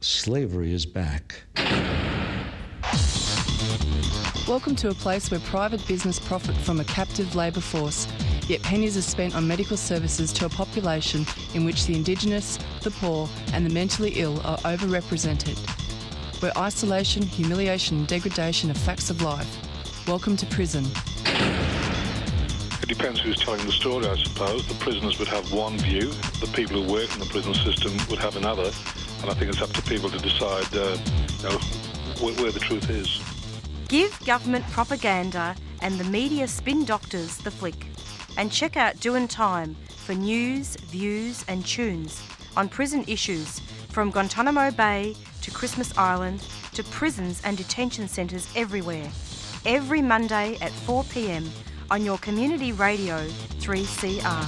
Slavery is back. Welcome to a place where private business profit from a captive labour force, yet pennies are spent on medical services to a population in which the Indigenous, the poor and the mentally ill are overrepresented. Where isolation, humiliation and degradation are facts of life. Welcome to prison. It depends who's telling the story, I suppose. The prisoners would have one view, the people who work in the prison system would have another, and I think it's up to people to decide where the truth is. Give government propaganda and the media spin doctors the flick. And check out Doin Time for news, views and tunes on prison issues from Guantanamo Bay to Christmas Island to prisons and detention centres everywhere. Every Monday at 4 p.m. on your community radio 3CR.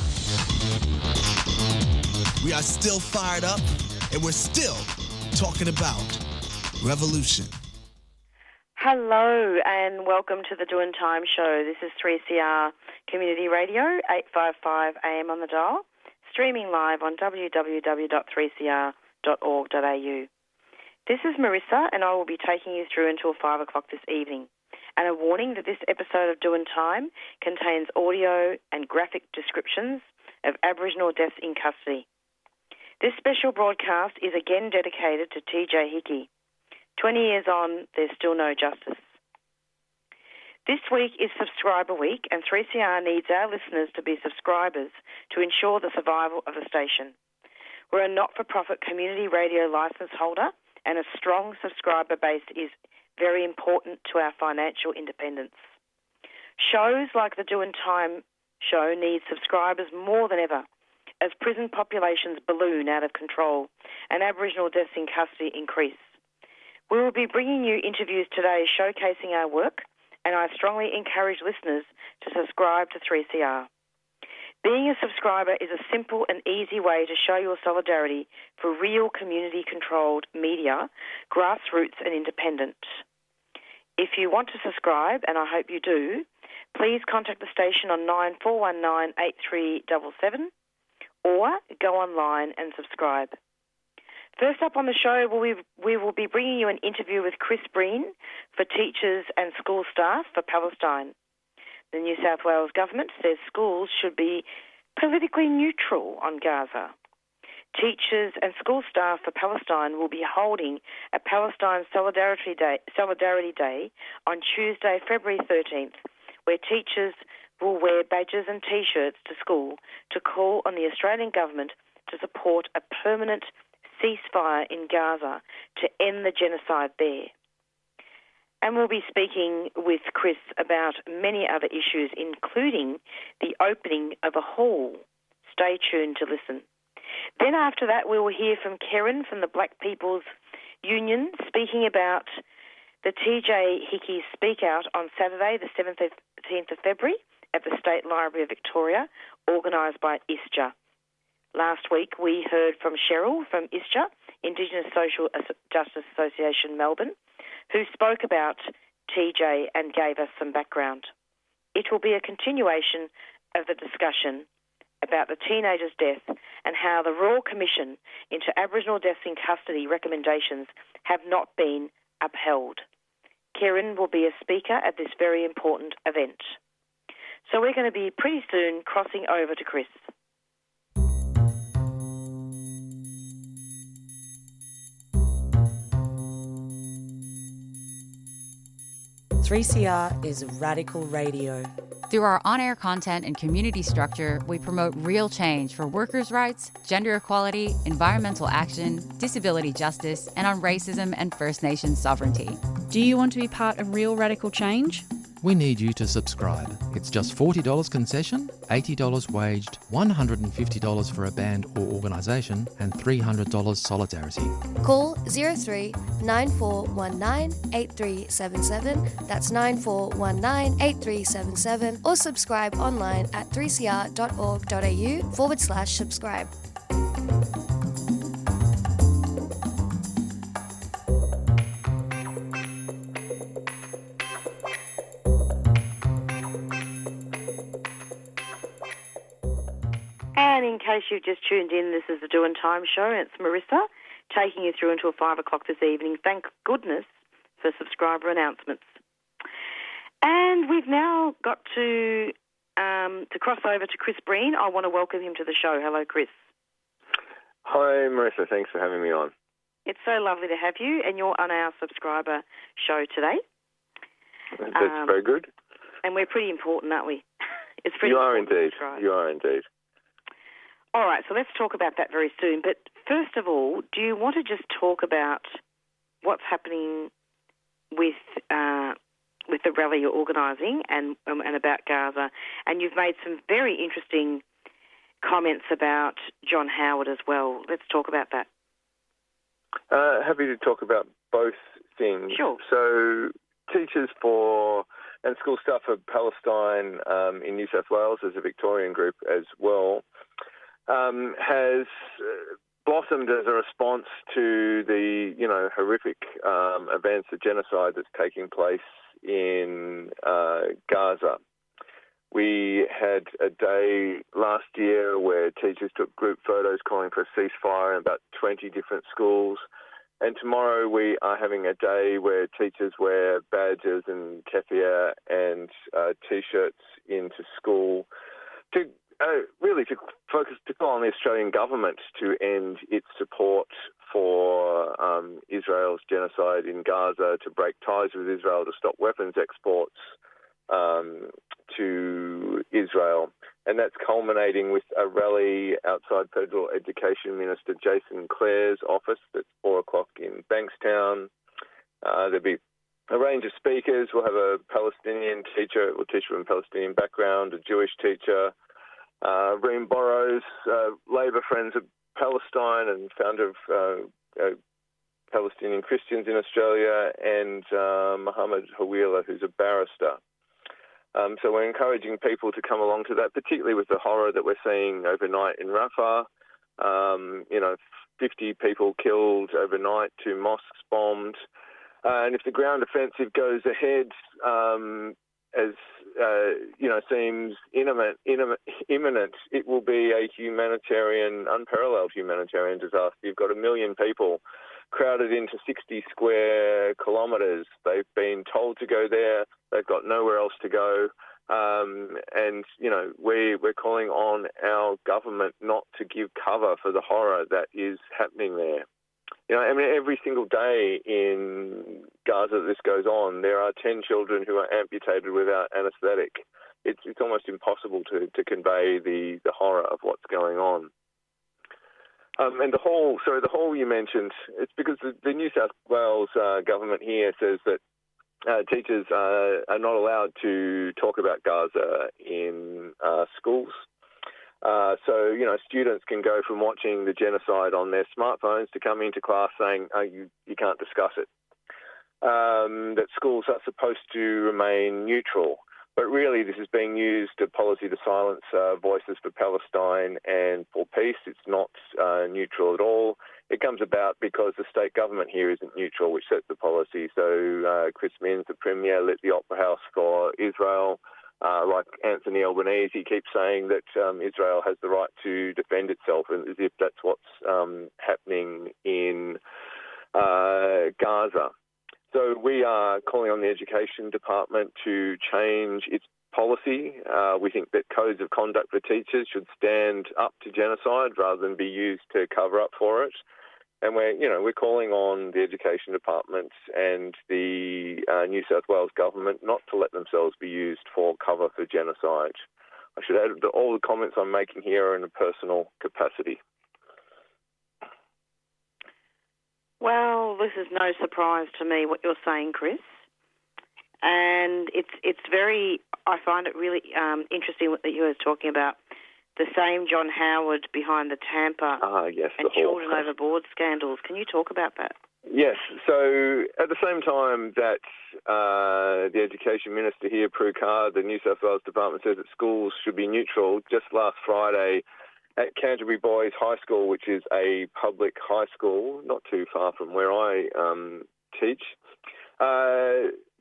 We are still fired up and we're still talking about revolution. Hello and welcome to the Doin Time show. This is 3CR Community Radio, 855 AM on the dial, streaming live on www.3cr.org.au. This is Marisa and I will be taking you through until 5 o'clock this evening. And a warning that this episode of Doin Time contains audio and graphic descriptions of Aboriginal deaths in custody. This special broadcast is again dedicated to TJ Hickey. 20 years on, there's still no justice. This week is Subscriber Week, and 3CR needs our listeners to be subscribers to ensure the survival of the station. We're a not-for-profit community radio licence holder, and a strong subscriber base is very important to our financial independence. Shows like the Doin Time show need subscribers more than ever, as prison populations balloon out of control and Aboriginal deaths in custody increase. We will be bringing you interviews today showcasing our work, and I strongly encourage listeners to subscribe to 3CR. Being a subscriber is a simple and easy way to show your solidarity for real community-controlled media, grassroots and independent. If you want to subscribe, and I hope you do, please contact the station on 9419 8377 or go online and subscribe. First up on the show, we will be bringing you an interview with Chris Breen for teachers and school staff for Palestine. The New South Wales government says schools should be politically neutral on Gaza. Teachers and school staff for Palestine will be holding a Palestine Solidarity Day on Tuesday, February 13th, where teachers will wear badges and T-shirts to school to call on the Australian government to support a permanent ceasefire in Gaza to end the genocide there. And we'll be speaking with Chris about many other issues, including the opening of a hall. Stay tuned to listen. Then after that, we will hear from Keiran from the Black People's Union speaking about the TJ Hickey Speak Out on Saturday, the 17th of February at the State Library of Victoria, organised by ISJA. Last week, we heard from Cheryl from ISJA, Indigenous Social Justice Association Melbourne, who spoke about TJ and gave us some background. It will be a continuation of the discussion about the teenager's death and how the Royal Commission into Aboriginal deaths in custody recommendations have not been upheld. Keiran will be a speaker at this very important event. So we're going to be pretty soon crossing over to Chris. 3CR is radical radio. Through our on-air content and community structure, we promote real change for workers' rights, gender equality, environmental action, disability justice, and on racism and First Nations sovereignty. Do you want to be part of real radical change? We need you to subscribe. It's just $40 concession, $80 waged, $150 for a band or organisation, and $300 solidarity. Call 03 9419 8377, that's 9419 8377, or subscribe online at 3cr.org.au/subscribe. And in case you've just tuned in, this is the Doin Time show, and it's Marisa taking you through until 5 o'clock this evening. Thank goodness for subscriber announcements. And we've now got to cross over to Chris Breen. I want to welcome him to the show. Hello, Chris. Hi, Marisa. Thanks for having me on. It's so lovely to have you, and you're on our subscriber show today. That's very good. And we're pretty important, aren't we? It's pretty. You are indeed. You are indeed. All right, so let's talk about that very soon. But first of all, do you want to just talk about what's happening with the rally you're organising and about Gaza? And you've made some very interesting comments about John Howard as well. Let's talk about that. Happy to talk about both things. Sure. So Teachers for and School Staff for Palestine in New South Wales, as a Victorian group as well, has blossomed as a response to the horrific events, the genocide that's taking place in Gaza. We had a day last year where teachers took group photos calling for a ceasefire in about 20 different schools. And tomorrow we are having a day where teachers wear badges and keffiyeh and T-shirts into school to call on the Australian government to end its support for Israel's genocide in Gaza, to break ties with Israel, to stop weapons exports to Israel. And that's culminating with a rally outside Federal Education Minister Jason Clare's office that's 4 o'clock in Bankstown. There'll be a range of speakers. We'll have a Palestinian teacher, a teacher from a Palestinian background, a Jewish teacher, Reem Burrows, Labor Friends of Palestine and founder of Palestinian Christians in Australia, and Mohammed Hawila, who's a barrister. So we're encouraging people to come along to that, particularly with the horror that we're seeing overnight in Rafah. 50 people killed overnight, 2 mosques bombed. And if the ground offensive goes ahead, as seems imminent, it will be a unparalleled humanitarian disaster. You've got 1 million people crowded into 60 square kilometres. They've been told to go there. They've got nowhere else to go. We're calling on our government not to give cover for the horror that is happening there. Every single day in Gaza that this goes on, there are 10 children who are amputated without anaesthetic. It's almost impossible to convey the horror of what's going on. And the hall you mentioned, it's because the New South Wales government here says that teachers are not allowed to talk about Gaza in schools. Students can go from watching the genocide on their smartphones to coming into class saying, you can't discuss it. That schools are supposed to remain neutral. But really, this is being used a policy to silence voices for Palestine and for peace. It's not neutral at all. It comes about because the state government here isn't neutral, which sets the policy. So Chris Minns, the Premier, lit the Opera House for Israel. Like Anthony Albanese, he keeps saying that Israel has the right to defend itself, and as if that's what's happening in Gaza. So we are calling on the Education Department to change its policy. We think that codes of conduct for teachers should stand up to genocide rather than be used to cover up for it. And we're calling on the Education Department and the New South Wales government not to let themselves be used for cover for genocide. I should add that all the comments I'm making here are in a personal capacity. Well, this is no surprise to me what you're saying, Chris. And it's very, I find it really interesting that you were talking about the same John Howard behind the Tampa and children overboard scandals. Can you talk about that? Yes. So at the same time that the Education Minister here, Prue Carr, the New South Wales Department, says that schools should be neutral, just last Friday at Canterbury Boys High School, which is a public high school not too far from where I teach,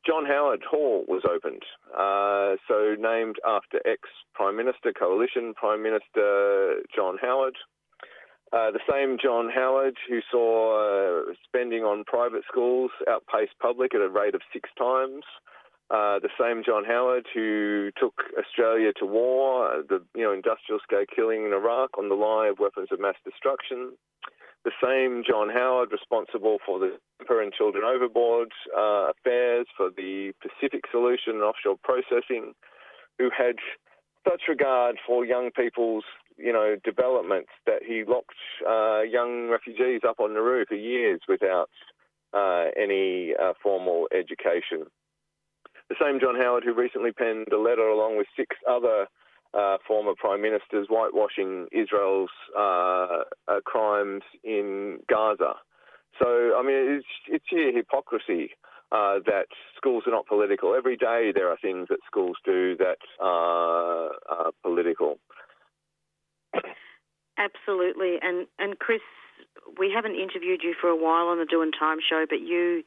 John Howard Hall was opened, so named after ex-Prime Minister, Coalition Prime Minister John Howard. The same John Howard who saw spending on private schools outpace public at a rate of 6 times. The same John Howard who took Australia to war, the industrial scale killing in Iraq on the lie of weapons of mass destruction. The same John Howard responsible for the Temper and Children Overboard affairs, for the Pacific Solution and offshore processing, who had such regard for young people's development that he locked young refugees up on Nauru for years without any formal education. The same John Howard who recently penned a letter along with 6 other former prime ministers whitewashing Israel's crimes in Gaza. So, I mean, it's sheer hypocrisy that schools are not political. Every day there are things that schools do that are political. Absolutely. And Chris, we haven't interviewed you for a while on the Doin Time show, but you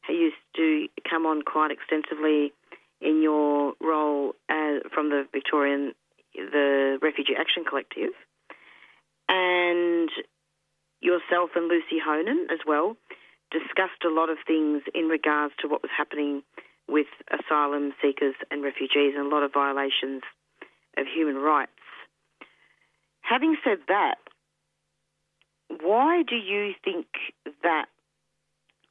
used to come on quite extensively in your role from the Refugee Action Collective, and yourself and Lucy Honan as well discussed a lot of things in regards to what was happening with asylum seekers and refugees and a lot of violations of human rights. Having said that, why do you think that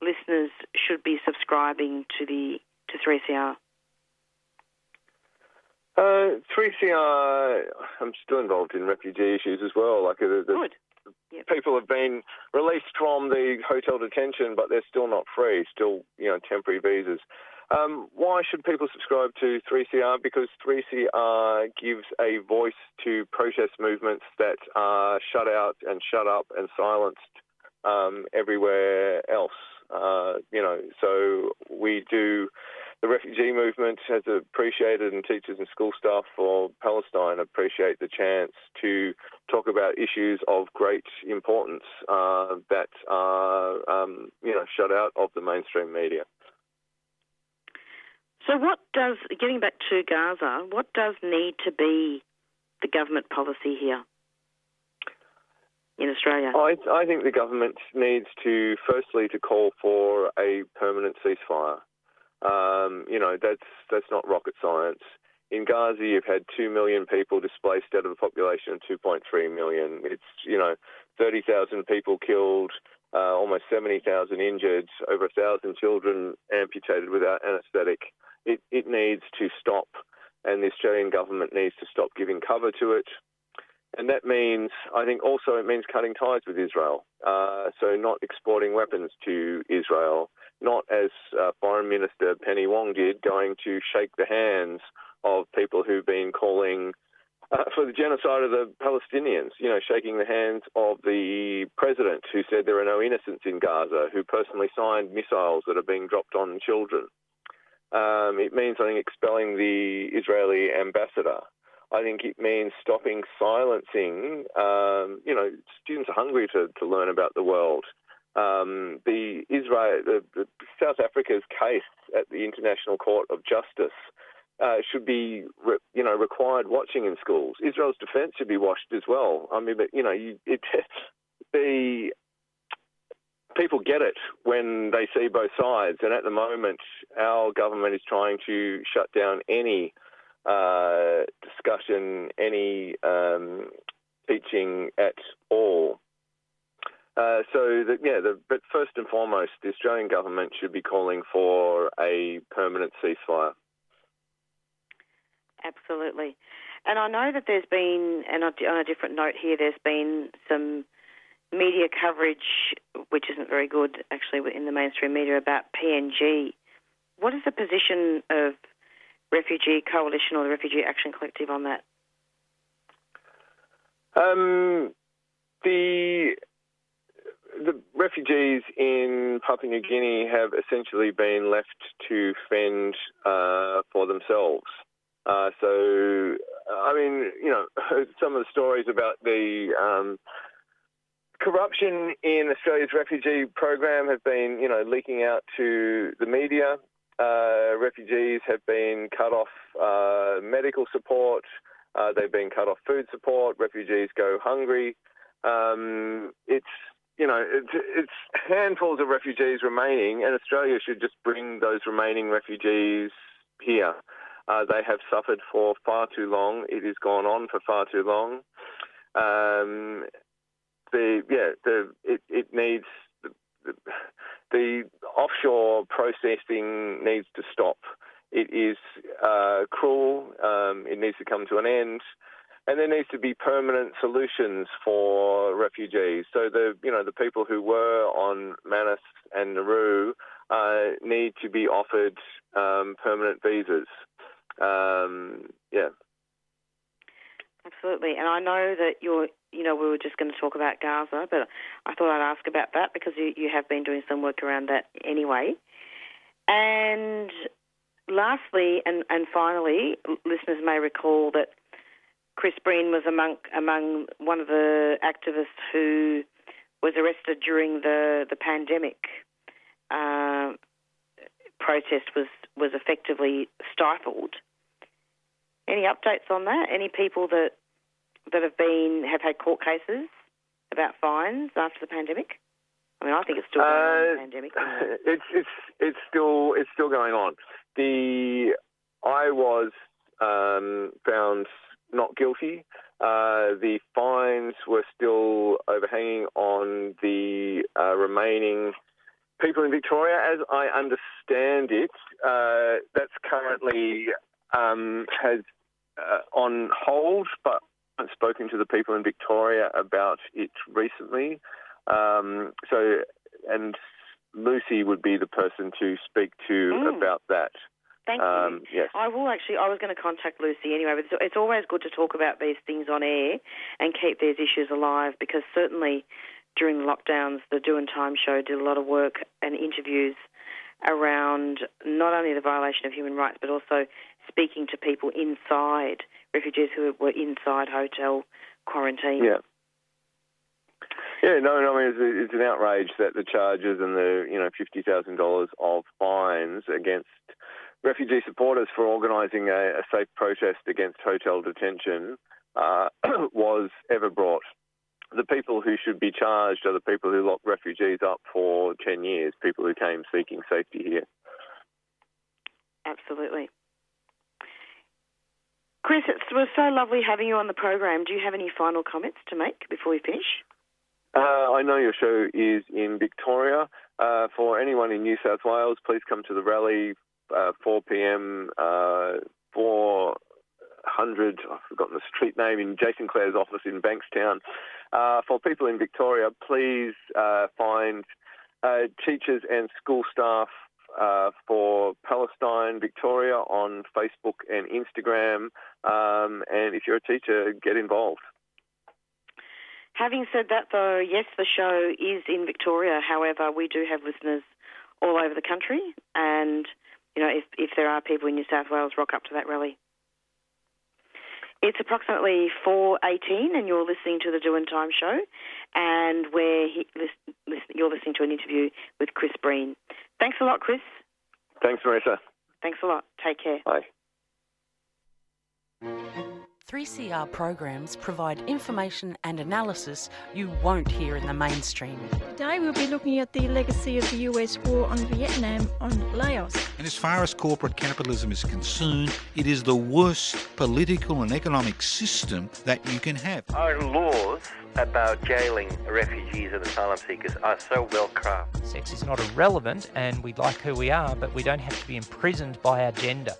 listeners should be subscribing to 3CR? 3CR, I'm still involved in refugee issues as well. Good. Yep. People have been released from the hotel detention, but they're still not free, still, temporary visas. Why should people subscribe to 3CR? Because 3CR gives a voice to protest movements that are shut out and shut up and silenced everywhere else. So we do. The refugee movement has appreciated, and teachers and school staff for Palestine appreciate the chance to talk about issues of great importance that are, shut out of the mainstream media. So getting back to Gaza, what does need to be the government policy here in Australia? I think the government needs to, firstly, to call for a permanent ceasefire. That's not rocket science. In Gaza, you've had 2 million people displaced out of a population of 2.3 million. It's, 30,000 people killed, almost 70,000 injured, over 1,000 children amputated without anaesthetic. It needs to stop, and the Australian government needs to stop giving cover to it. And that means, I think also it means cutting ties with Israel. So not exporting weapons to Israel, not as Foreign Minister Penny Wong did, going to shake the hands of people who've been calling for the genocide of the Palestinians, shaking the hands of the president who said there are no innocents in Gaza, who personally signed missiles that are being dropped on children. It means, I think, expelling the Israeli ambassador. I think it means stopping silencing. Students are hungry to learn about the world. The South Africa's case at the International Court of Justice should be, required watching in schools. Israel's defence should be watched as well. I mean, but the people get it when they see both sides, and at the moment, our government is trying to shut down any discussion, any teaching at all. But first and foremost, the Australian government should be calling for a permanent ceasefire. Absolutely. And I know that there's been, and on a different note here, there's been some media coverage, which isn't very good actually in the mainstream media, about PNG. What is the position of Refugee Coalition or the Refugee Action Collective on that? The refugees in Papua New Guinea have essentially been left to fend for themselves. Some of the stories about the corruption in Australia's refugee program have been, leaking out to the media. Refugees have been cut off medical support. They've been cut off food support. Refugees go hungry. it's handfuls of refugees remaining, and Australia should just bring those remaining refugees here. They have suffered for far too long. It has gone on for far too long. It needs the offshore processing needs to stop. It is cruel. It needs to come to an end. And there needs to be permanent solutions for refugees. So the people who were on Manus and Nauru need to be offered permanent visas. Absolutely. And I know that we were just going to talk about Gaza, but I thought I'd ask about that because you have been doing some work around that anyway. And lastly and finally, listeners may recall that Chris Breen was among one of the activists who was arrested during the pandemic. Protest was effectively stifled. Any updates on that? Any people that have had court cases about fines after the pandemic? I mean, I think it's still going on in the pandemic. It's still going on. I was found not guilty. The fines were still overhanging on the remaining people in Victoria. As I understand it, that's currently has on hold, but I've spoken to the people in Victoria about it recently. And Lucy would be the person to speak to about that. Thank you. Yes. I was going to contact Lucy anyway, but it's always good to talk about these things on air and keep these issues alive, because certainly during the lockdowns, the Doin Time show did a lot of work and interviews around not only the violation of human rights, but also speaking to people inside, refugees who were inside hotel quarantine. Yeah. Yeah, no, I mean, it's an outrage that the charges and the $50,000 of fines against refugee supporters for organising a safe protest against hotel detention was ever brought. The people who should be charged are the people who locked refugees up for 10 years, people who came seeking safety here. Absolutely. Chris, it was so lovely having you on the program. Do you have any final comments to make before we finish? I know your show is in Victoria. For anyone in New South Wales, please come to the rally, 4 p.m, 400, I've forgotten the street name, in Jason Clare's office in Bankstown. For people in Victoria, please find teachers and school staff for Palestine Victoria on Facebook and Instagram. And if you're a teacher, get involved. Having said that, though, yes, the show is in Victoria. However, we do have listeners all over the country, and if there are people in New South Wales, rock up to that rally. It's approximately 4:18, and you're listening to the Doin Time show, and you're listening to an interview with Chris Breen. Thanks a lot, Chris. Thanks, Marisa. Thanks a lot. Take care. Bye. 3CR programs provide information and analysis you won't hear in the mainstream. Today we'll be looking at the legacy of the US war on Vietnam, on Laos. And as far as corporate capitalism is concerned, it is the worst political and economic system that you can have. Our laws about jailing refugees and asylum seekers are so well crafted. Sex is not irrelevant, and we like who we are, but we don't have to be imprisoned by our gender.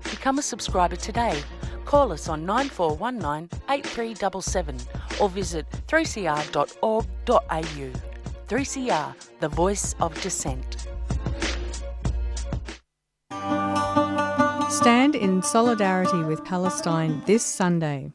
Become a subscriber today. Call us on 9419 8377 or visit 3cr.org.au. 3CR, the voice of dissent. Stand in solidarity with Palestine this Sunday.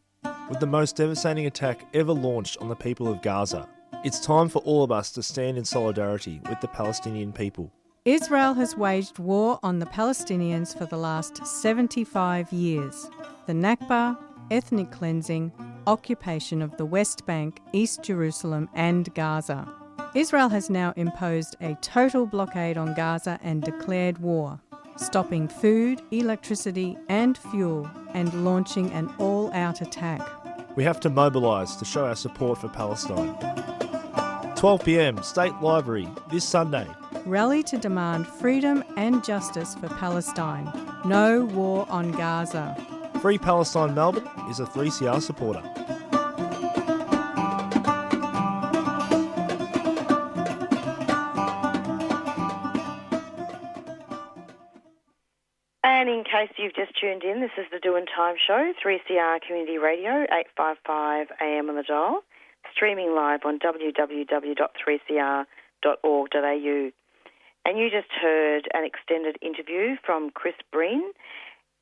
With the most devastating attack ever launched on the people of Gaza, it's time for all of us to stand in solidarity with the Palestinian people. Israel has waged war on the Palestinians for the last 75 years. The Nakba, ethnic cleansing, occupation of the West Bank, East Jerusalem and Gaza. Israel has now imposed a total blockade on Gaza and declared war, stopping food, electricity and fuel and launching an all-out attack. We have to mobilise to show our support for Palestine. 12 p.m, State Library, this Sunday. Rally to demand freedom and justice for Palestine. No war on Gaza. Free Palestine Melbourne is a 3CR supporter. And in case you've just tuned in, this is the Doin Time show, 3CR Community Radio, 855 AM on the dial, streaming live on www.3cr.org.au. And you just heard an extended interview from Chris Breen,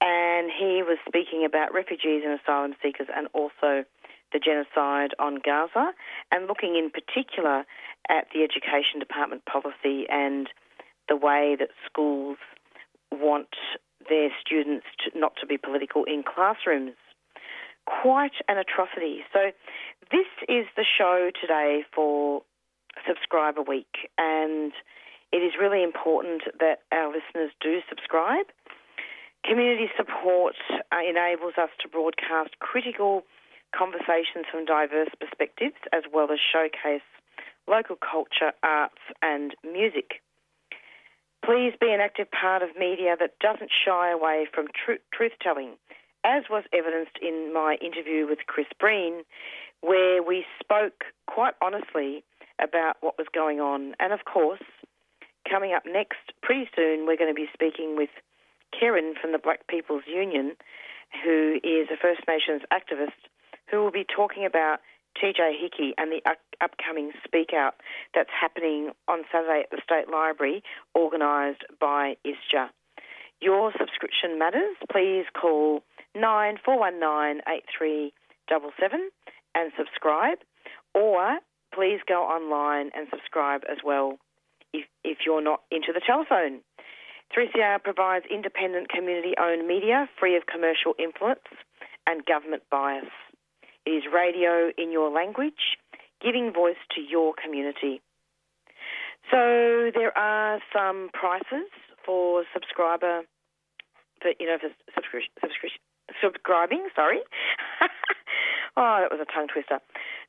and he was speaking about refugees and asylum seekers and also the genocide on Gaza, and looking in particular at the Education Department policy and the way that schools want their students not to be political in classrooms. Quite an atrocity. So this is the show today for Subscriber Week, and it is really important that our listeners do subscribe. Community support enables us to broadcast critical conversations from diverse perspectives, as well as showcase local culture, arts and music. Please be an active part of media that doesn't shy away from truth-telling, as was evidenced in my interview with Chris Breen, where we spoke quite honestly about what was going on. And of course, coming up next, pretty soon, we're going to be speaking with Keiran from the Black People's Union, who is a First Nations activist, who will be talking about TJ Hickey and the upcoming Speak Out that's happening on Saturday at the State Library, organised by ISJA. Your subscription matters. Please call 9419 8377 and subscribe, or please go online and subscribe as well if you're not into the telephone. 3CR provides independent community-owned media free of commercial influence and government bias. It is radio in your language, giving voice to your community. So there are some prices for subscribing, sorry. Oh, that was a tongue twister.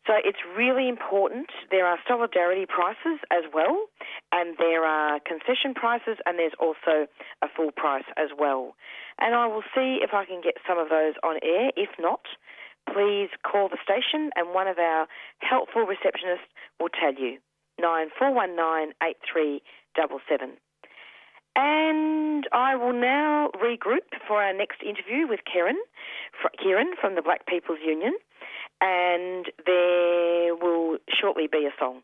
So it's really important. There are solidarity prices as well, and there are concession prices, and there's also a full price as well. And I will see if I can get some of those on air. If not, please call the station and one of our helpful receptionists will tell you. 9419 8377. And I will now regroup for our next interview with Keiran from the Black People's Union, and there will shortly be a song.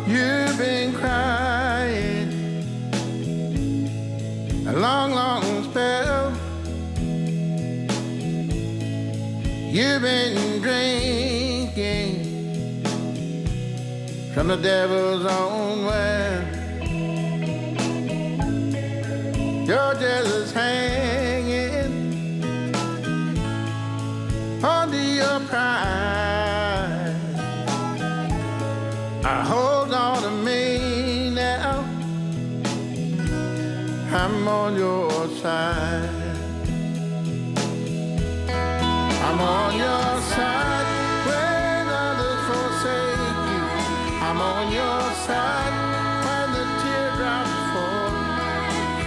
You've been crying a long, long spell. You've been drinking from the devil's own well. You're just hanging onto your pride. Hold on to me now, I'm on your side. I'm on your side when others forsake you. I'm on your side when the teardrops fall.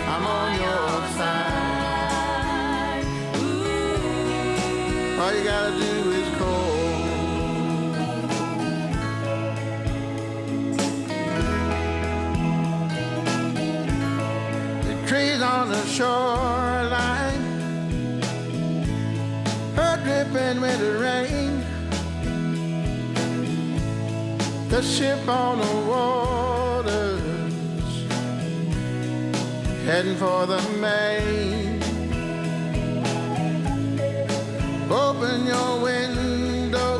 I'm on your side. All you gotta do is call. The trees on the shoreline are dripping with the rain. The ship on the waters heading for the main. Open your window,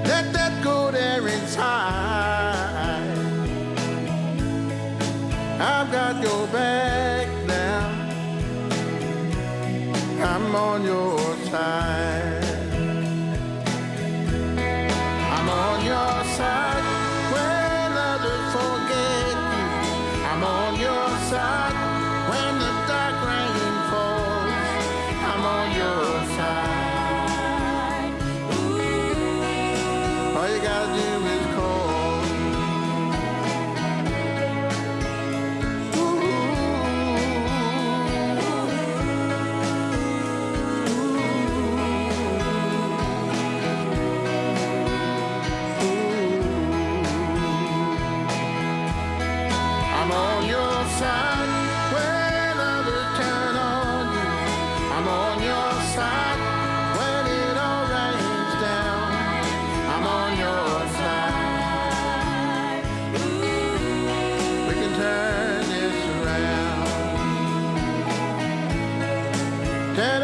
let that cold air inside. I've got your back now, I'm on your side. I'm on your side when others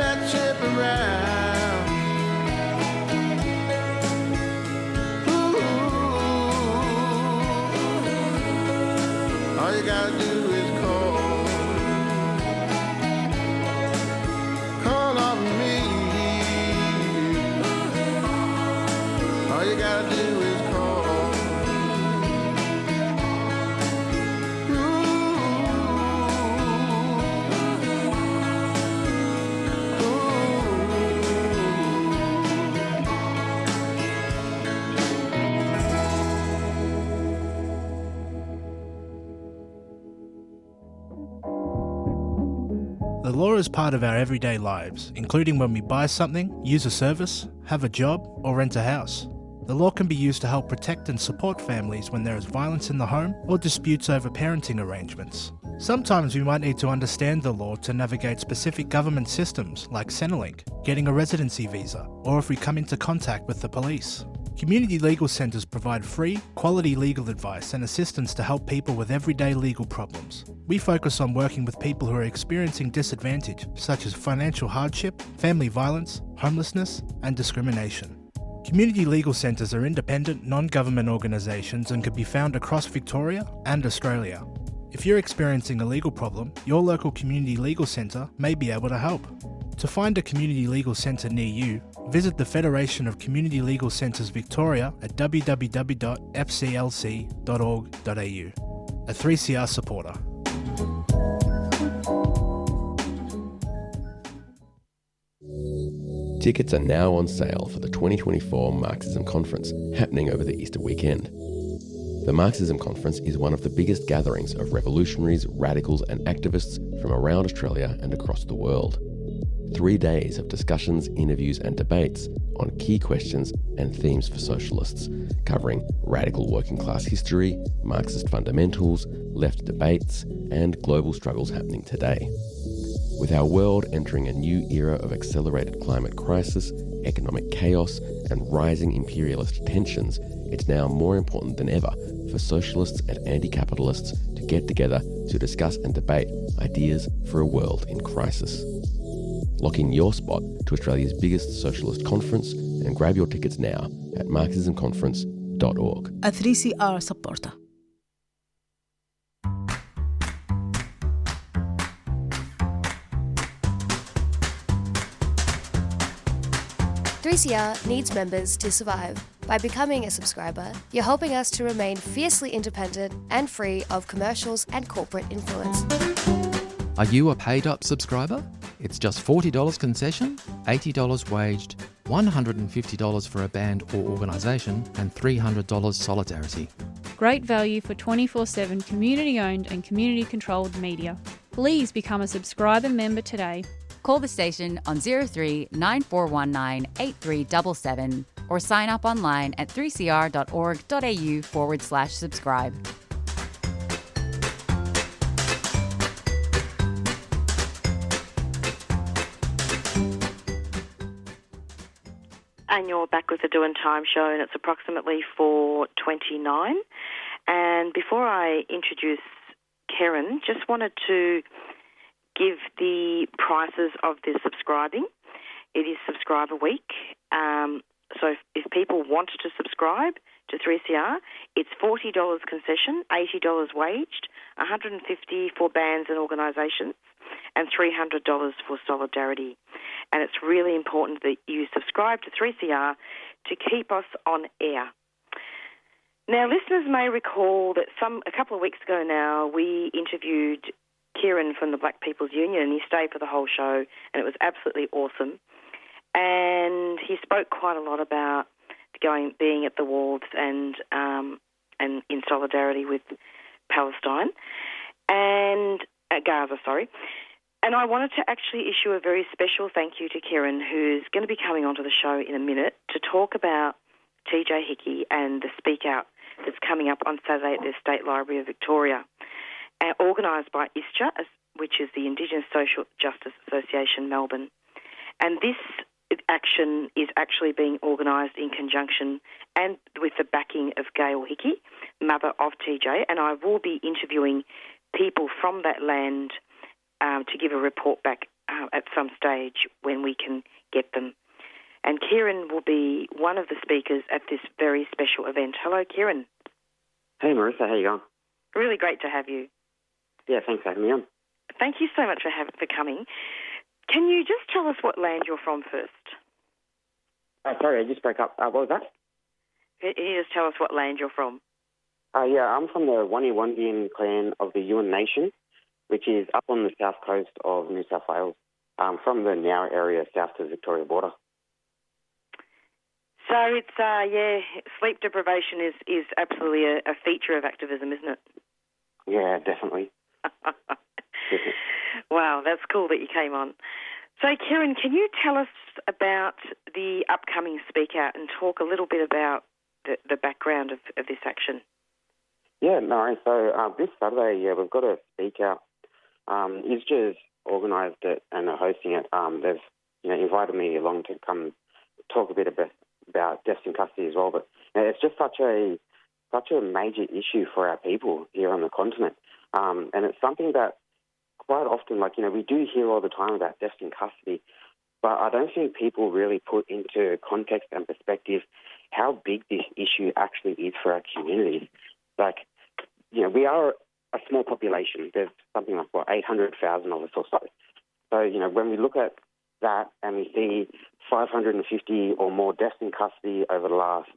that ship around. Ooh, all you gotta do is call on me. All you gotta do is call. The law is part of our everyday lives, including when we buy something, use a service, have a job, or rent a house. The law can be used to help protect and support families when there is violence in the home or disputes over parenting arrangements. Sometimes we might need to understand the law to navigate specific government systems like Centrelink, getting a residency visa, or if we come into contact with the police. Community legal centres provide free, quality legal advice and assistance to help people with everyday legal problems. We focus on working with people who are experiencing disadvantage, such as financial hardship, family violence, homelessness, and discrimination. Community legal centres are independent, non-government organisations and can be found across Victoria and Australia. If you're experiencing a legal problem, your local community legal centre may be able to help. To find a community legal centre near you, visit the Federation of Community Legal Centres Victoria at www.fclc.org.au. A 3CR supporter. Tickets are now on sale for the 2024 Marxism Conference, happening over the Easter weekend. The Marxism Conference is one of the biggest gatherings of revolutionaries, radicals and activists from around Australia and across the world. 3 days of discussions, interviews and debates on key questions and themes for socialists, covering radical working class history, Marxist fundamentals, left debates and global struggles happening today. With our world entering a new era of accelerated climate crisis, economic chaos and rising imperialist tensions, it's now more important than ever for socialists and anti-capitalists to get together to discuss and debate ideas for a world in crisis. Lock in your spot to Australia's biggest socialist conference and grab your tickets now at marxismconference.org. A 3CR supporter. "3CR needs members to survive." By becoming a subscriber, you're helping us to remain fiercely independent and free of commercials and corporate influence. Are you a paid-up subscriber? It's just $40 concession, $80 waged, $150 for a band or organisation, and $300 solidarity. Great value for 24/7 community-owned and community-controlled media. Please become a subscriber member today. Call the station on 03 9419 8377 or sign up online at 3cr.org.au/subscribe. And you're back with the Doin Time show, and it's approximately 4:29. And before I introduce Keiran, just wanted to give the prices of the subscribing. It is Subscriber Week. So if people want to subscribe to 3CR, it's $40 concession, $80 waged, $150 for bands and organisations, and $300 for solidarity. And it's really important that you subscribe to 3CR to keep us on air. Now, listeners may recall that a couple of weeks ago now, we interviewed Keiran from the Black People's Union, and he stayed for the whole show, and it was absolutely awesome. And he spoke quite a lot about being at the wharves and in solidarity with Palestine and Gaza, sorry. And I wanted to actually issue a very special thank you to Keiran, who's going to be coming onto the show in a minute to talk about TJ Hickey and the Speak Out that's coming up on Saturday at the State Library of Victoria, organised by ISJA, which is the Indigenous Social Justice Association, Melbourne. And this action is actually being organised in conjunction and with the backing of Gail Hickey, mother of TJ, and I will be interviewing people from that land to give a report back at some stage when we can get them. And Keiran will be one of the speakers at this very special event. Hello, Keiran. Hey, Marisa, how you going? Really great to have you. Yeah, thanks for having me on. Thank you so much for coming. Can you just tell us what land you're from first? Sorry, I just broke up. What was that? Can you just tell us what land you're from? Yeah, I'm from the Waniwundian clan of the Yuin Nation, which is up on the south coast of New South Wales, from the Now area south to the Victoria border. So it's, sleep deprivation is absolutely a feature of activism, isn't it? Yeah, definitely. Wow, that's cool that you came on. So, Keiran, can you tell us about the upcoming Speak Out and talk a little bit about the background of this action? Yeah, no, so this Saturday, we've got a Speak Out. ISJA's organised it and are hosting it. They've invited me along to come talk a bit about deaths in custody as well. But it's just such a major issue for our people here on the continent. And it's something that quite often, we do hear all the time about deaths in custody, but I don't think people really put into context and perspective how big this issue actually is for our communities. We are a small population. There's something like, 800,000 of us or so. So, when we look at that and we see 550 or more deaths in custody over the last,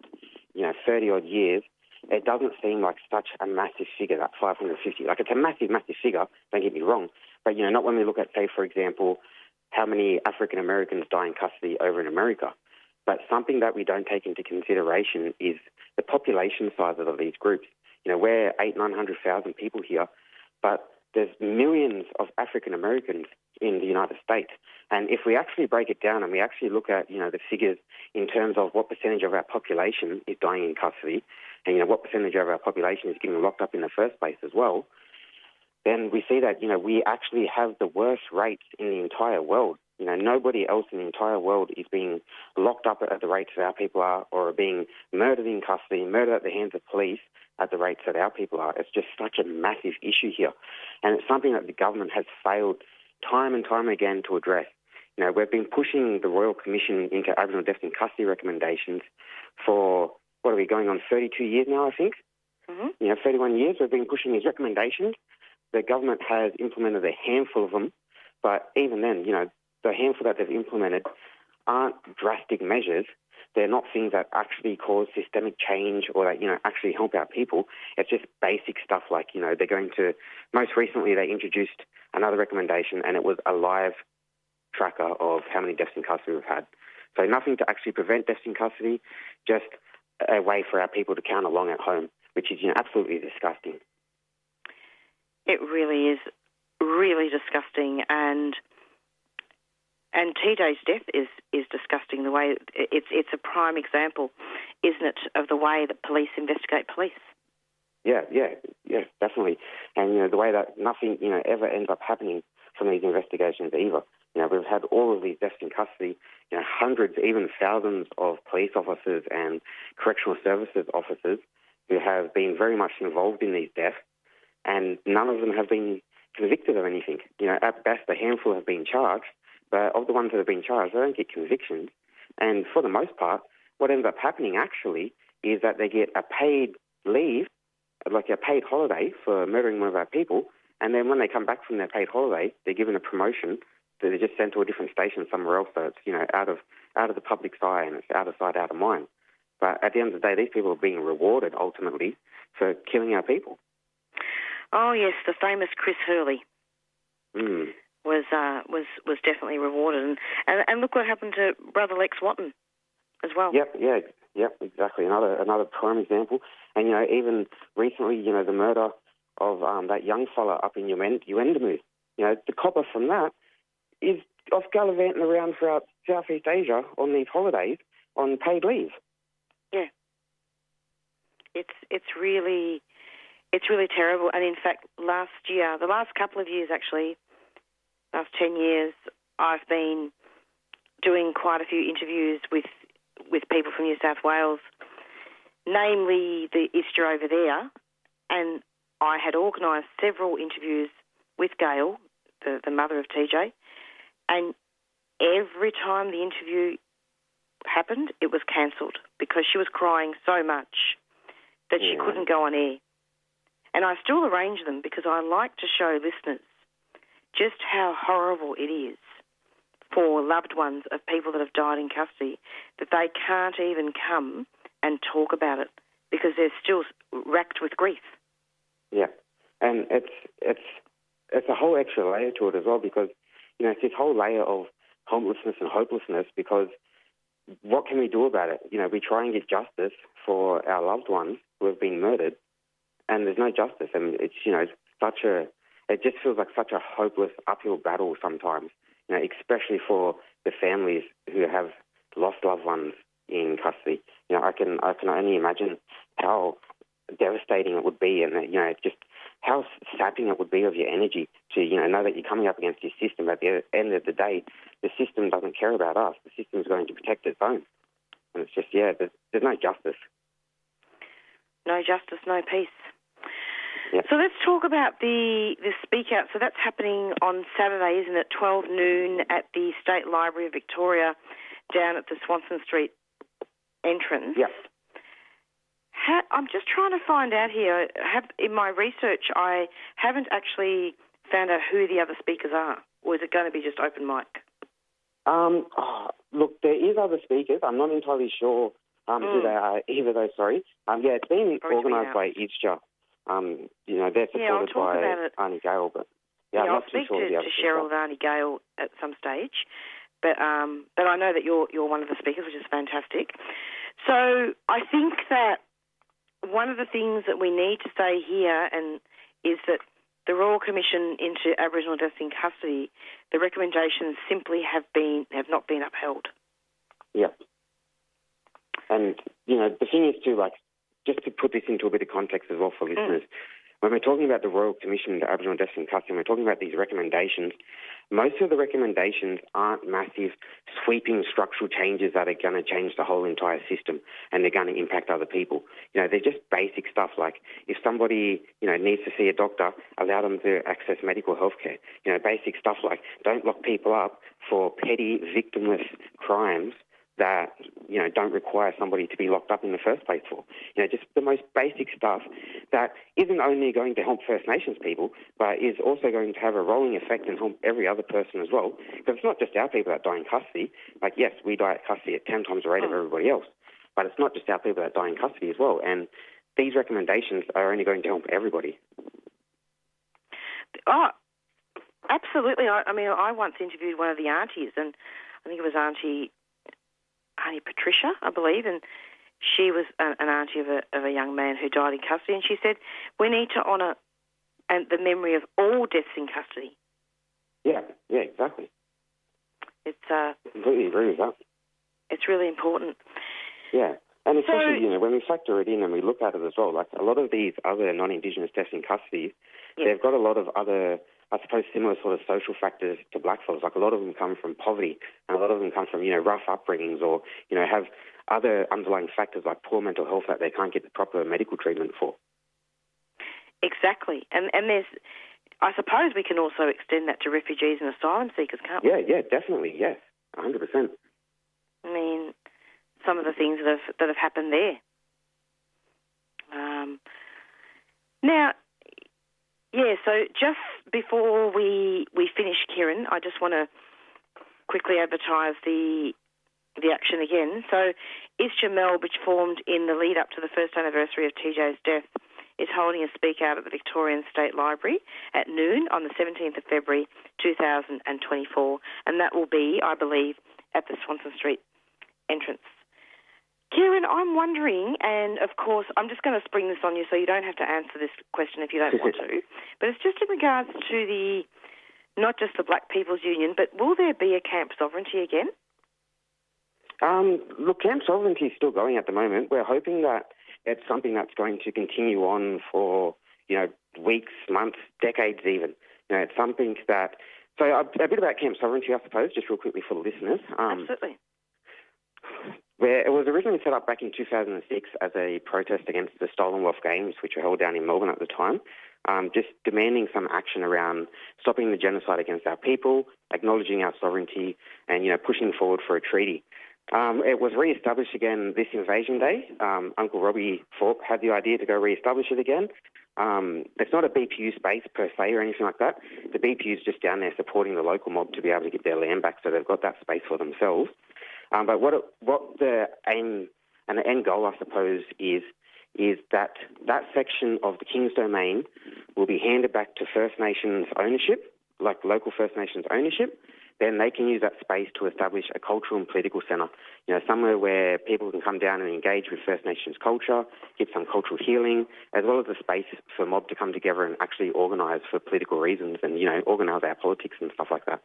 30-odd years, it doesn't seem like such a massive figure, that 550. It's a massive, massive figure, don't get me wrong. But, not when we look at, say, for example, how many African Americans die in custody over in America. But something that we don't take into consideration is the population sizes of these groups. We're 800,000-900,000 people here, but there's millions of African Americans in the United States. And if we actually break it down and we actually look at, the figures in terms of what percentage of our population is dying in custody and, what percentage of our population is getting locked up in the first place as well, then we see that, we actually have the worst rates in the entire world. Nobody else in the entire world is being locked up at the rates that our people are or are being murdered in custody, murdered at the hands of police at the rates that our people are. It's just such a massive issue here. And it's something that the government has failed time and time again to address. We've been pushing the Royal Commission into Aboriginal deaths in custody recommendations for, going on 32 years now, I think? Mm-hmm. 31 years we've been pushing these recommendations. The government has implemented a handful of them, but even then, the handful that they've implemented aren't drastic measures. They're not things that actually cause systemic change or that, actually help our people. It's just basic stuff like, they're going to, most recently they introduced another recommendation and it was a live tracker of how many deaths in custody we've had. So nothing to actually prevent deaths in custody, just a way for our people to count along at home, which is, absolutely disgusting. It really is really disgusting, and TJ's death is disgusting. The way it's a prime example, isn't it, of the way that police investigate police? Yeah, definitely. And the way that nothing ever ends up happening from these investigations either. We've had all of these deaths in custody. Hundreds, even thousands of police officers and correctional services officers who have been very much involved in these deaths, and none of them have been convicted of anything. At best, a handful have been charged, but of the ones that have been charged, they don't get convictions. And for the most part, what ends up happening actually is that they get a paid leave, like a paid holiday for murdering one of our people, and then when they come back from their paid holiday, they're given a promotion. They're just sent to a different station somewhere else, so it's out of the public's eye and it's out of sight, out of mind. But at the end of the day, these people are being rewarded ultimately for killing our people. Oh yes, the famous Chris Hurley was definitely rewarded, and look what happened to Brother Lex Watton as well. Yep, exactly. Another prime example. And even recently, the murder of that young fella up in Yuendamu. The copper from that is off gallivanting around throughout Southeast Asia on these holidays on paid leave. Yeah, it's really terrible. And in fact, last year, the last couple of years actually, last 10 years, I've been doing quite a few interviews with people from New South Wales, namely the ISJA over there, and I had organised several interviews with Gail, the mother of TJ, And every time the interview happened, it was cancelled because she was crying so much that she couldn't go on air. And I still arrange them because I like to show listeners just how horrible it is for loved ones of people that have died in custody, that they can't even come and talk about it because they're still racked with grief. Yeah, and it's a whole extra layer to it as well because, you know, it's this whole layer of homelessness and hopelessness because what can we do about it? You know, we try and get justice for our loved ones who have been murdered and there's no justice. And it's, you know, it just feels like such a hopeless uphill battle sometimes, you know, especially for the families who have lost loved ones in custody. You know, I can only imagine how devastating it would be and, you know, just how sapping it would be of your energy to, you know that you're coming up against your system. At the end of the day, the system doesn't care about us. The system is going to protect its own. And it's just, there's no justice. No justice, no peace. Yep. So let's talk about the Speak Out. So that's happening on Saturday, isn't it, 12 noon at the State Library of Victoria down at the Swanston Street entrance. Yep. I'm just trying to find out here. In my research, I haven't actually found out who the other speakers are, or is it going to be just open mic? Look, there is other speakers. I'm not entirely sure who they are either, though, sorry. It's been organised by ISJA. You know, they're supported by Arnie Gale, but I'm not too sure. I'll speak to Cheryl and Arnie Gale at some stage, but I know that you're one of the speakers, which is fantastic. So I think that one of the things that we need to say here is that the Royal Commission into Aboriginal Deaths in Custody, the recommendations simply have not been upheld. Yeah. And, you know, the thing is too, like, just to put this into a bit of context as well for listeners, when we're talking about the Royal Commission into Aboriginal Deaths in Custody, we're talking about these recommendations, most of the recommendations aren't massive, sweeping structural changes that are going to change the whole entire system and they're going to impact other people. You know, they're just basic stuff like if somebody, you know, needs to see a doctor, allow them to access medical health care. You know, basic stuff like don't lock people up for petty, victimless crimes that, you know, don't require somebody to be locked up in the first place for. You know, just the most basic stuff that isn't only going to help First Nations people, but is also going to have a rolling effect and help every other person as well. Because it's not just our people that die in custody. Like, yes, we die at custody at 10 times the rate of everybody else, but it's not just our people that die in custody as well. And these recommendations are only going to help everybody. Oh, absolutely. I mean, I once interviewed one of the aunties, and I think it was Auntie Patricia, I believe, and she was an auntie of a young man who died in custody, and she said, we need to honour the memory of all deaths in custody. Yeah, exactly. It's completely agree with that. It's really important. Yeah, and especially, you know, when we factor it in and we look at it as well, like a lot of these other non-Indigenous deaths in custody, they've got a lot of other, I suppose, similar sort of social factors to black folks. Like a lot of them come from poverty and a lot of them come from, you know, rough upbringings or, you know, have other underlying factors like poor mental health that they can't get the proper medical treatment for. Exactly. And there's, I suppose we can also extend that to refugees and asylum seekers, can't we? Yeah, definitely, yes, 100%. I mean, some of the things that have happened there. Now, yeah, so just before we finish, Keiran, I just want to quickly advertise the action again. So ISJA Mel, which formed in the lead up to the first anniversary of TJ's death, is holding a speak out at the Victorian State Library at noon on the 17th of February 2024, and that will be, I believe, at the Swanston Street entrance. Keiran, I'm wondering, and of course I'm just going to spring this on you so you don't have to answer this question if you don't want to, but it's just in regards to not just the Black People's Union, but will there be a Camp Sovereignty again? Look, Camp Sovereignty is still going at the moment. We're hoping that it's something that's going to continue on for, you know, weeks, months, decades even. You know, it's something that... So a bit about Camp Sovereignty, I suppose, just real quickly for the listeners. Absolutely. where it was originally set up back in 2006 as a protest against the Stolen Wealth Games, which were held down in Melbourne at the time, just demanding some action around stopping the genocide against our people, acknowledging our sovereignty, and, pushing forward for a treaty. It was re-established again this Invasion Day. Uncle Robbie Thorpe had the idea to go re-establish it again. It's not a BPU space per se or anything like that. The BPU is just down there supporting the local mob to be able to get their land back, so they've got that space for themselves. But what the aim and the end goal, I suppose, is that section of the King's Domain will be handed back to First Nations ownership, like local First Nations ownership. Then they can use that space to establish a cultural and political centre, somewhere where people can come down and engage with First Nations culture, get some cultural healing, as well as a space for mob to come together and actually organise for political reasons and, organise our politics and stuff like that.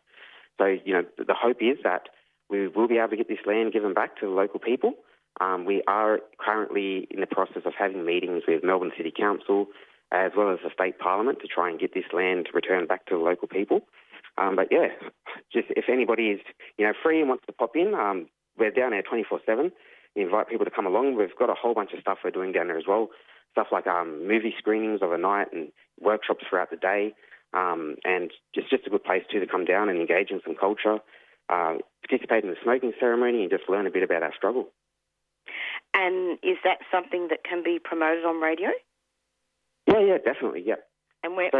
So, the hope is that we will be able to get this land given back to the local people. We are currently in the process of having meetings with Melbourne City Council as well as the State Parliament to try and get this land returned back to the local people. But yeah, just if anybody is, free and wants to pop in, we're down there 24/7. We invite people to come along. We've got a whole bunch of stuff we're doing down there as well. Stuff like movie screenings of a night and workshops throughout the day. And just a good place to come down and engage in some culture, participate in the smoking ceremony and just learn a bit about our struggle. And is that something that can be promoted on radio? Yeah, definitely, yeah. And where? So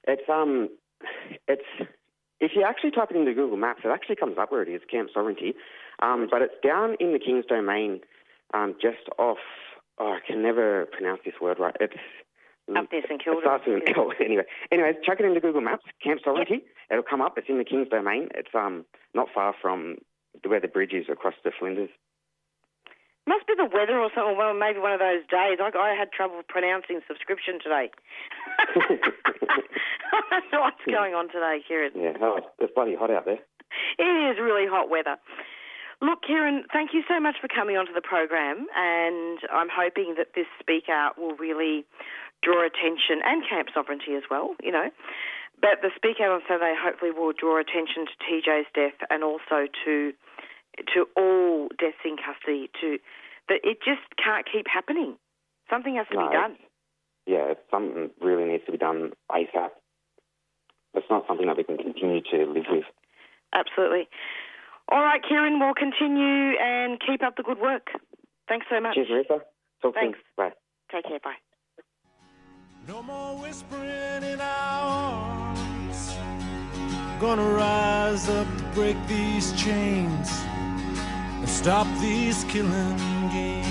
it's if you actually type it into Google Maps, it actually comes up where it is, Camp Sovereignty. But it's down in the King's Domain, just off. I can never pronounce this word right. It's up there, St Kilda. It starts with an L. Anyway, chuck it into Google Maps, Camp Sovereignty. Yep. It'll come up. It's in the King's Domain. It's not far from where the bridge is across the Flinders. Must be the weather or something. Well, maybe one of those days. I had trouble pronouncing subscription today. That's what's going on today, Keiran. Yeah, it's bloody hot out there. It is really hot weather. Look, Keiran, thank you so much for coming onto the program, and I'm hoping that this Speak Out will really draw attention, and Camp Sovereignty as well, But the Speak Out on Saturday hopefully will draw attention to TJ's death and also to all deaths in custody, that it just can't keep happening. Something has to be done. Something really needs to be done ASAP. It's not something that we can continue to live with. Absolutely. All right, Keiran, we'll continue and keep up the good work. Thanks so much. Cheers, Marisa. Talk Thanks. Soon. Bye. Take care. Bye. No more whispering in our hearts. Gonna rise up to break these chains and stop these killing games.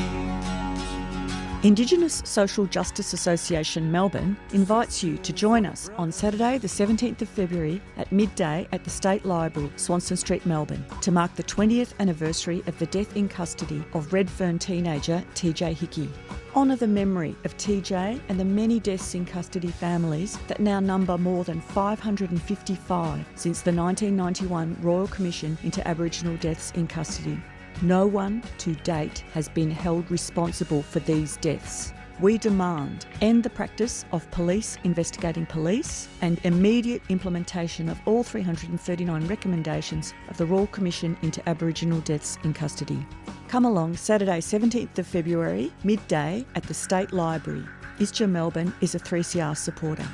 Indigenous Social Justice Association Melbourne invites you to join us on Saturday the 17th of February at midday at the State Library, Swanston Street, Melbourne, to mark the 20th anniversary of the death in custody of Redfern teenager TJ Hickey. Honour the memory of TJ and the many deaths in custody families that now number more than 555 since the 1991 Royal Commission into Aboriginal deaths in custody. No one to date has been held responsible for these deaths. We demand end the practice of police investigating police and immediate implementation of all 339 recommendations of the Royal Commission into Aboriginal deaths in custody. Come along Saturday 17th of February, midday at the State Library. ISJA Melbourne is a 3CR supporter.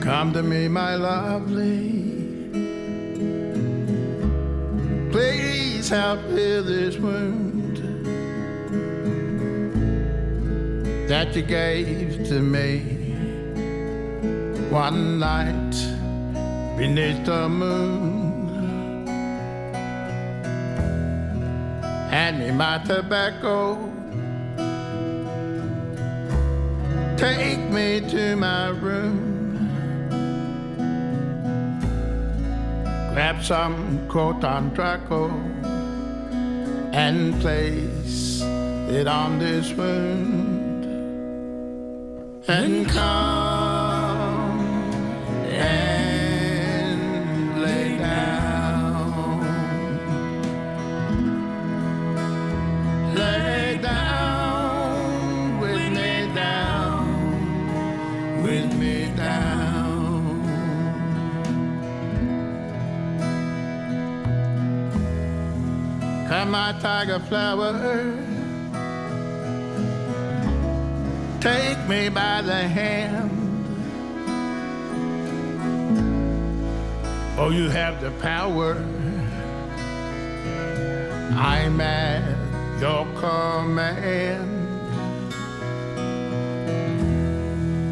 Come to me, my lovely. Please help heal this wound that you gave to me one night beneath the moon. Hand me my tobacco. Take me to my room. Grab some Croton Draco and place it on this wound. and come and lay down. Lay down with me, down with me, down. Come, my tiger flower, take me by the hand. Oh, you have the power. I'm at your command.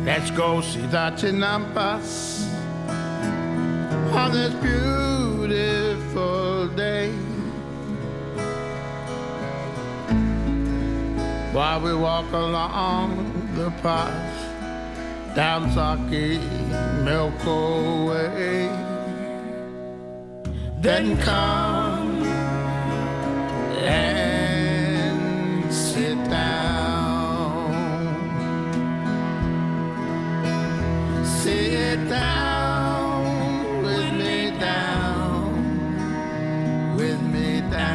Let's go see the Chinampas on this beautiful day. While we walk along the path down Saki Milko Way, then come and sit down. Sit down with me, down with me, down.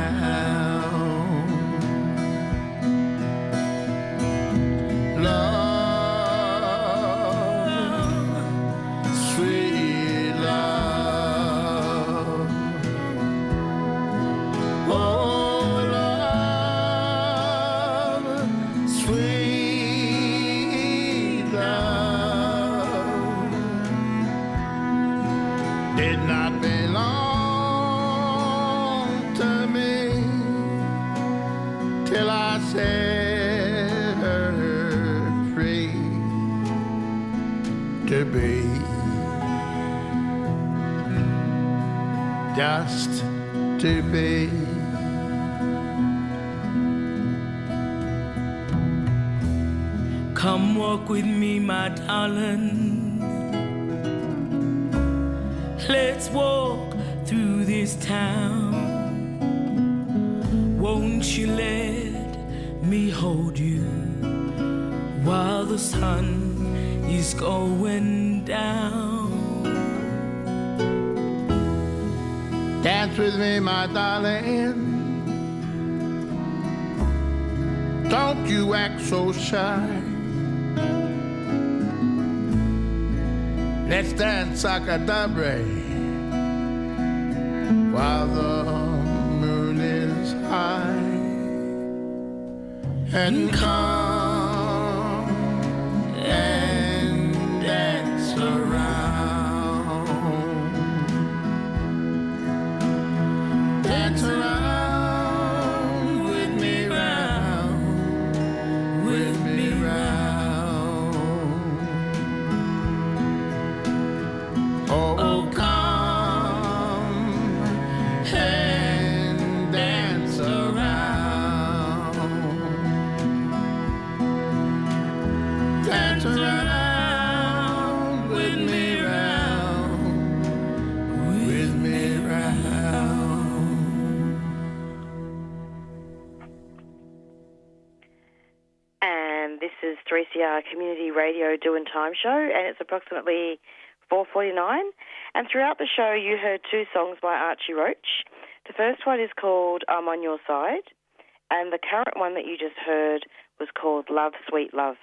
Just to be. Come walk with me, my darling. Let's walk through this town. Won't you let me hold you while the sun is going down? Dance with me, my darling. Don't you act so shy. Let's dance Sakadabre while the moon is high. And come and dance around. Dance around with me, round with me, round. Oh, come and dance around. Dance around with me, round with me, round. And this is 3CR Community Radio Doin Time show, and it's approximately 4:49. And throughout the show, you heard two songs by Archie Roach. The first one is called I'm on Your Side, and the current one that you just heard was called Love, Sweet Love.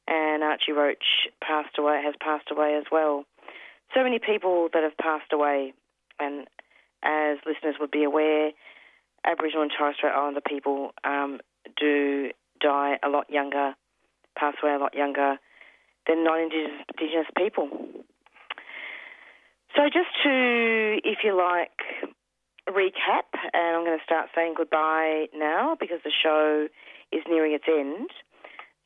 And Archie Roach has passed away as well. So many people that have passed away, and as listeners would be aware, Aboriginal and Torres Strait Islander people do die a lot younger, pass away a lot younger than non-Indigenous people. So just to, if you like, recap, and I'm going to start saying goodbye now because the show is nearing its end.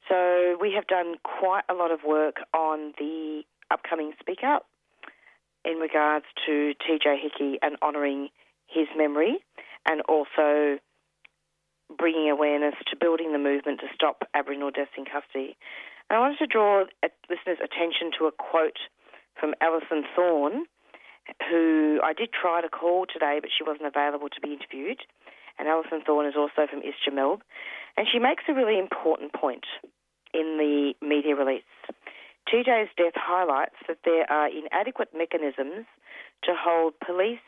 So we have done quite a lot of work on the upcoming Speak Out in regards to TJ Hickey and honouring his memory, and also bringing awareness to building the movement to stop Aboriginal deaths in custody. And I wanted to draw listeners' attention to a quote from Alison Thorne, who I did try to call today, but she wasn't available to be interviewed. And Alison Thorne is also from East Melbourne. And she makes a really important point in the media release. TJ's death highlights that there are inadequate mechanisms to hold police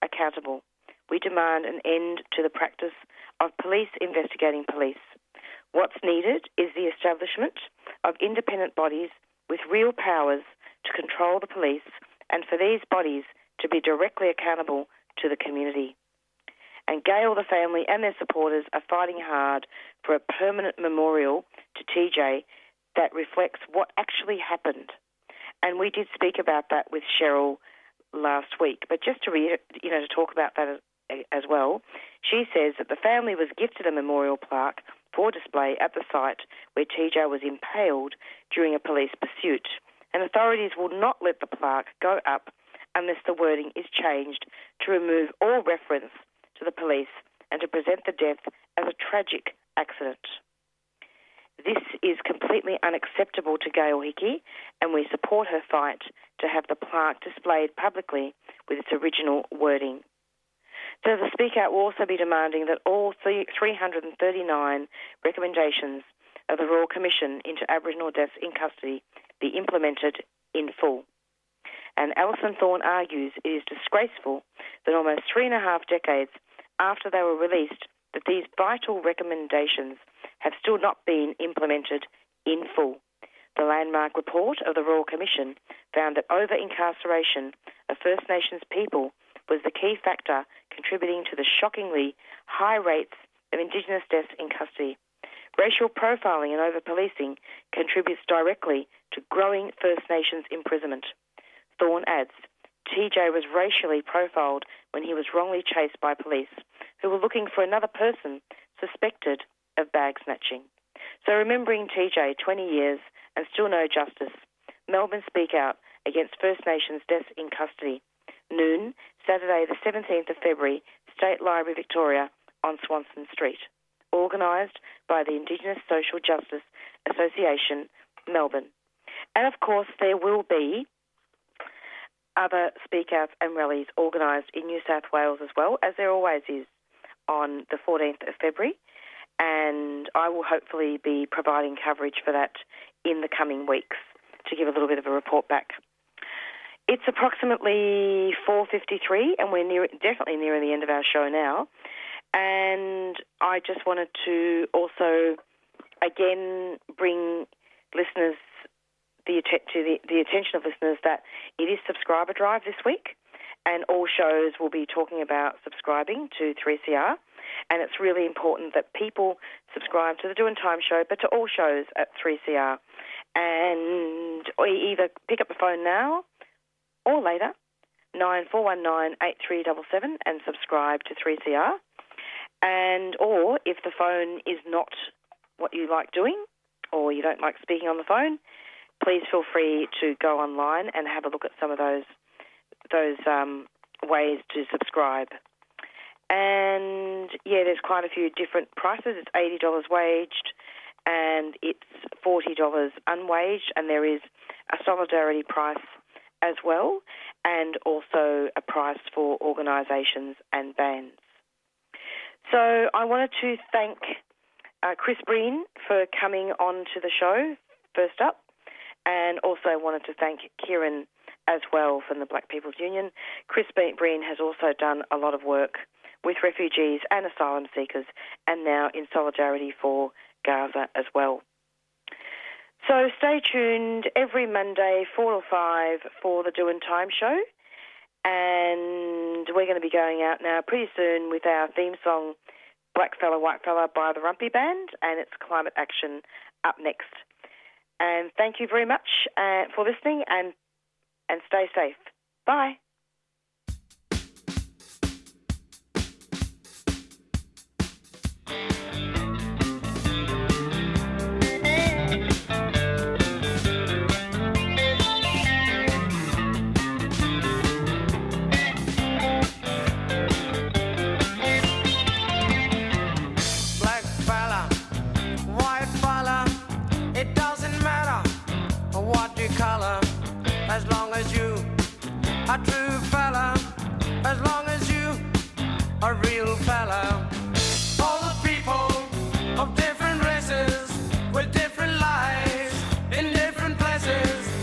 accountable. We demand an end to the practice of police investigating police. What's needed is the establishment of independent bodies with real powers to control the police and for these bodies to be directly accountable to the community. And Gail, the family and their supporters are fighting hard for a permanent memorial to TJ that reflects what actually happened. And we did speak about that with Cheryl last week. But just to to talk about that as well, she says that the family was gifted a memorial plaque for display at the site where TJ was impaled during a police pursuit. And authorities will not let the plaque go up unless the wording is changed to remove all reference to the police and to present the death as a tragic accident. This is completely unacceptable to Gail Hickey, and we support her fight to have the plaque displayed publicly with its original wording. So the Speak Out will also be demanding that all 339 recommendations of the Royal Commission into Aboriginal deaths in custody be implemented in full. And Alison Thorne argues it is disgraceful that almost 3.5 decades after they were released, that these vital recommendations have still not been implemented in full. The landmark report of the Royal Commission found that over-incarceration of First Nations people was the key factor contributing to the shockingly high rates of Indigenous deaths in custody. Racial profiling and over-policing contributes directly to growing First Nations imprisonment. Thorne adds, TJ was racially profiled when he was wrongly chased by police who were looking for another person suspected of bag snatching. So remembering TJ 20 years and still no justice, Melbourne Speak Out against First Nations deaths in custody. Noon, Saturday the 17th of February, State Library, Victoria, on Swanston Street. Organised by the Indigenous Social Justice Association, Melbourne. And of course there will be other speak-outs and rallies organised in New South Wales as well, as there always is on the 14th of February. And I will hopefully be providing coverage for that in the coming weeks to give a little bit of a report back. It's approximately 4:53 and we're definitely nearing the end of our show now. And I just wanted to also, again, bring listeners the attention of listeners that it is Subscriber Drive this week, and all shows will be talking about subscribing to 3CR. And it's really important that people subscribe to the Doin Time show, but to all shows at 3CR. And either pick up the phone now or later, 9419-8377, and subscribe to 3CR. And or if the phone is not what you like doing, or you don't like speaking on the phone, please feel free to go online and have a look at some of those ways to subscribe. And yeah, there's quite a few different prices. It's $80 waged and it's $40 unwaged, and there is a solidarity price as well, and also a price for organisations and bands. So I wanted to thank Chris Breen for coming on to the show first up, and also wanted to thank Keiran as well from the Black People's Union. Chris Breen has also done a lot of work with refugees and asylum seekers, and now in solidarity for Gaza as well. So stay tuned every Monday, 4 to 5, for the Doin Time show. And we're going to be going out now pretty soon with our theme song, Black Fella, White Fella by the Rumpy Band, and it's Climate Action up next. And thank you very much for listening, and stay safe. Bye. As long as you a true fella, as long as you a real fella. All the people of different races with different lives in different places.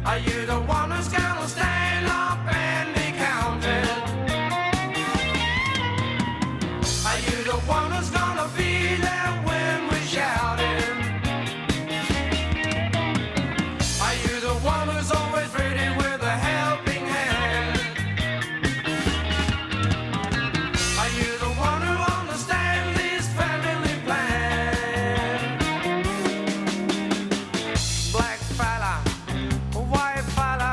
Are you the one who's gonna stand up and be counted? Are you the one who's gonna be there when we shout it? Are you the one who's always ready with a helping hand? Are you the one who understands this family plan? Black fella, white fella,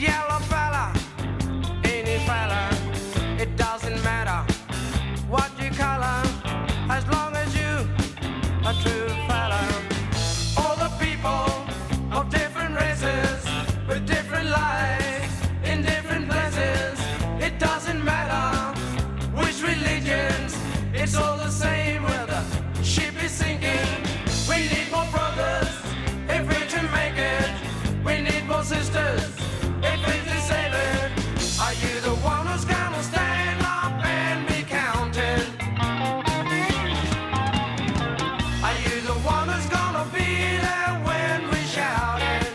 yellow fella, any fella, it doesn't matter what you color, as long as you a true fella. All the people of different races, with different lives, in different places, it doesn't matter which religions, it's all the same where the ship is sinking. We need more brothers if we're to make it. We need more sisters if we're to save it. Are you the one who's gonna stand up and be counted? Are you the one who's gonna be there when we shout it?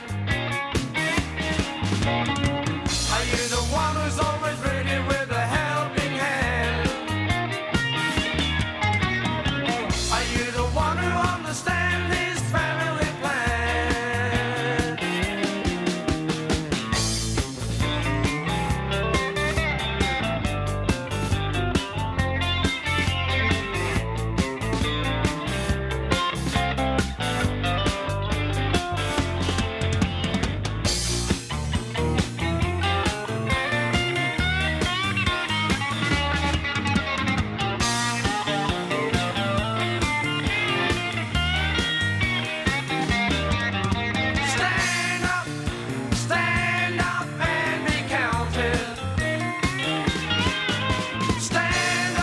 Are you the one who's always ready with a helping hand? Are you the one who understands this family plan? Stand up and be counted. Stand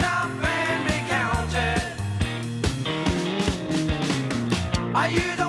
up and be counted. Are you the